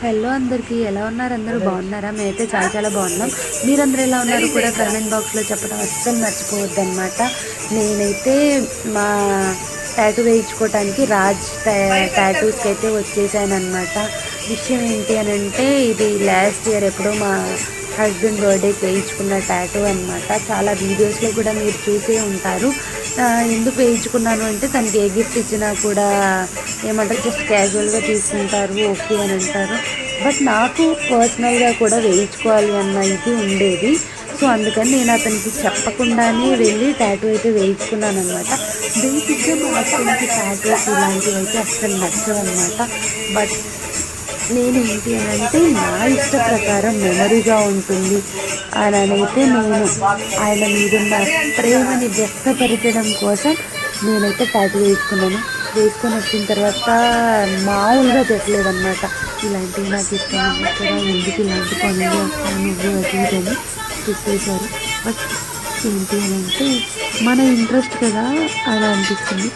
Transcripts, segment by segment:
Hello అందరికీ, ఎలా ఉన్నారు? అందరూ బాగున్నారా? మేమైతే చాలా చాలా బాగున్నాం. మీరందరూ ఎలా ఉన్నారు కూడా కామెంట్ బాక్స్లో చెప్పడం అస్సలు మర్చిపోవద్దు అనమాట. నేనైతే మా టాటూ వేయించుకోవటానికి టాటూస్కి అయితే వచ్చేసాను అనమాట. విషయం ఏంటి అని అంటే, ఇది లాస్ట్ ఇయర్ ఎప్పుడో మా హస్బెండ్ బర్త్డేకి వేయించుకున్న టాటూ అనమాట. చాలా వీడియోస్లో కూడా మీరు చూసే ఉంటారు. ఎందుకు వేయించుకున్నాను అంటే, తనకి ఏ గిఫ్ట్ ఇచ్చినా కూడా ఏమంటారు, జస్ట్ క్యాజువల్గా తీసుకుంటారు, ఓకే అని అంటారు. బట్ నాకు పర్సనల్గా కూడా వేయించుకోవాలి అన్న ఇది ఉండేది. సో అందుకని నేను అతనికి చెప్పకుండానే వెళ్ళి టాటూ అయితే వేయించుకున్నాను అనమాట. బేసిక్గా మా హస్బెండ్కి టాటూస్ ఇలాంటివి అయితే అస్సలు నచ్చవన్నమాట. బట్ నేనేంటి అని అంటే, నా ఇష్ట ప్రకారం మెమరీగా ఉంటుంది అని అయితే నేను ఆయన మీదున్న ప్రేమని వ్యక్తపరచడం కోసం నేనైతే టాటూ వేసుకున్నాను. వేసుకొని వచ్చిన తర్వాత మామూలుగా పెట్టలేదన్నమాట. ఇలాంటివి నాకు ఇష్టం కూడా, ఎందుకు ఇలాంటి పనులు వస్తాను నువ్వు అతీదని చెప్పేశారు. బట్ ఏంటి అని అంటే, మన ఇంట్రెస్ట్ కదా అని అనిపించింది.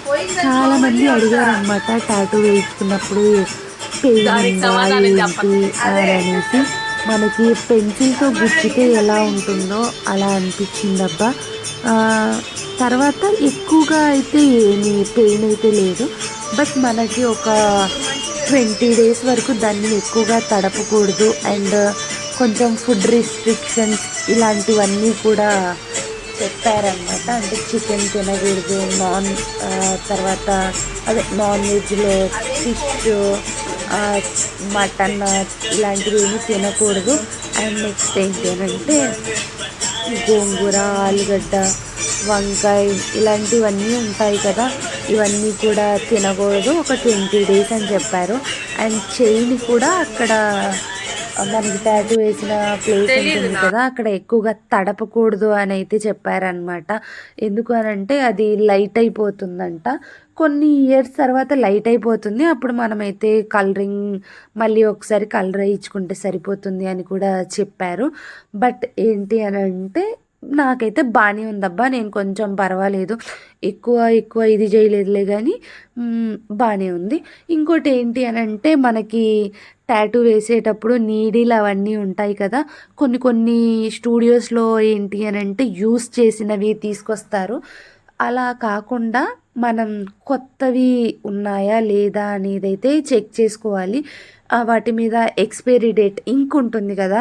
చాలామంది అడిగారు అనమాట, టాటూ వేయించుకున్నప్పుడు పెయిన్ ఉందా ఏంటి అని అనేసి. మనకి పెన్సిల్తో గుచ్చితే ఎలా ఉంటుందో అలా అనిపించిందబ్బా. తర్వాత ఎక్కువగా అయితే ఏమీ పెయిన్ అయితే లేదు. బట్ మనకి ఒక 20 days వరకు దాన్ని ఎక్కువగా తడపకూడదు. అండ్ కొంచెం ఫుడ్ రిస్ట్రిక్షన్స్ ఇలాంటివన్నీ కూడా చెప్పారనమాట. అంటే చికెన్ తినకూడదు, తర్వాత నాన్ వెజ్లో ఫిష్, మటన్ ఇలాంటివి ఏమీ తినకూడదు. అండ్ నెక్స్ట్ ఏంటి అని అంటే, గోంగూర, ఆలుగడ్డ, వంకాయ ఇలాంటివన్నీ ఉంటాయి కదా, ఇవన్నీ కూడా తినకూడదు ఒక 20 days అని చెప్పారు. అండ్ చైన్ కూడా అక్కడ మనకి టాటూ వేసిన ప్లేస్ ఉంటుంది కదా, అక్కడ ఎక్కువగా తడపకూడదు అని అయితే చెప్పారనమాట. ఎందుకు అని అంటే, అది లైట్ అయిపోతుందంట. కొన్ని ఇయర్స్ తర్వాత లైట్ అయిపోతుంది. అప్పుడు మనమైతే కలరింగ్ మళ్ళీ ఒకసారి కలర్ వేయించుకుంటే సరిపోతుంది అని కూడా చెప్పారు. బట్ ఏంటి అని అంటే, నాకైతే బాగానే ఉందబ్బా. నేను కొంచెం పర్వాలేదు, ఎక్కువ ఎక్కువ ఇది చేయలేదులే కానీ బాగానే ఉంది. ఇంకోటి ఏంటి అని అంటే, మనకి టాటూ వేసేటప్పుడు నీడిల్ అవన్నీ ఉంటాయి కదా, కొన్ని కొన్ని స్టూడియోస్లో ఏంటి అని అంటే యూస్ చేసినవి తీసుకొస్తారు. అలా కాకుండా మనం కొత్తవి ఉన్నాయా లేదా అనేది అయితే చెక్ చేసుకోవాలి. వాటి మీద ఎక్స్పైరీ డేట్, ఇంక్ ఉంటుంది కదా,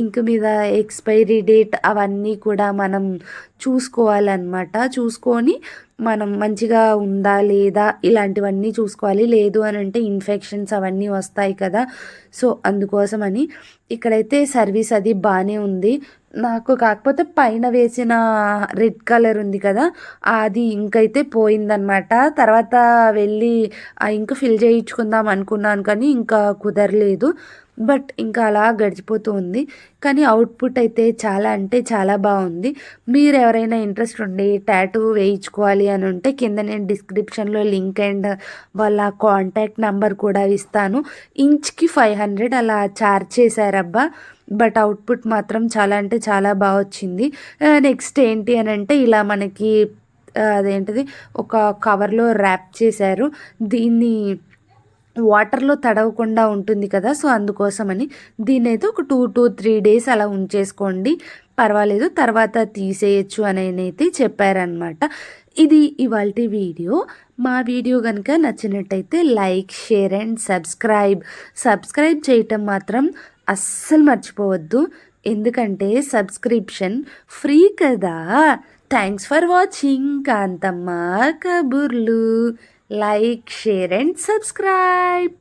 ఇంక్ మీద ఎక్స్పైరీ డేట్ అవన్నీ కూడా మనం చూసుకోవాలన్నమాట. చూసుకొని మనం మంచిగా ఉందా లేదా ఇలాంటివన్నీ చూసుకోవాలి. లేదు అని అంటే ఇన్ఫెక్షన్స్ అవన్నీ వస్తాయి కదా. సో అందుకోసమని ఇక్కడైతే సర్వీస్ అది బాగానే ఉంది నాకు. కాకపోతే పైన వేసిన రెడ్ కలర్ ఉంది కదా, అది ఇంకైతే పోయిందనమాట. తర్వాత వెళ్ళి ఆ ఇంక్ ఫిల్ చేయించుకుందాం అనుకున్నాను కానీ ఇంకా కుదరలేదు. బట్ ఇంకా అలా గడిచిపోతూ ఉంది. కానీ అవుట్పుట్ అయితే చాలా అంటే చాలా బాగుంది. మీరు ఎవరైనా ఇంట్రెస్ట్ ఉండి టాటూ వేయించుకోవాలి అని ఉంటే, కింద నేను డిస్క్రిప్షన్లో లింక్ అండ్ వాళ్ళ కాంటాక్ట్ నెంబర్ కూడా ఇస్తాను. ఇంచ్కి 500 అలా ఛార్జ్ చేశారబ్బా. బట్ అవుట్పుట్ మాత్రం చాలా అంటే చాలా బాగా వచ్చింది. నెక్స్ట్ ఏంటి అని అంటే, ఇలా మనకి అదేంటిది ఒక కవర్లో ర్యాప్ చేశారు. దీన్ని వాటర్లో తడవకుండా ఉంటుంది కదా, సో అందుకోసమని దీన్ని అయితే ఒక 2 to 3 days అలా ఉంచేసుకోండి, పర్వాలేదు, తర్వాత తీసేయచ్చు అని అయితే చెప్పారనమాట. ఇది ఇవాల్టి వీడియో. మా వీడియో కనుక నచ్చినట్టయితే లైక్, షేర్ అండ్ సబ్స్క్రైబ్ చేయటం మాత్రం అస్సలు మర్చిపోవద్దు. ఎందుకంటే సబ్స్క్రిప్షన్ ఫ్రీ కదా. Thanks for watching. Kanthamma Kaburlu. Like, share and subscribe.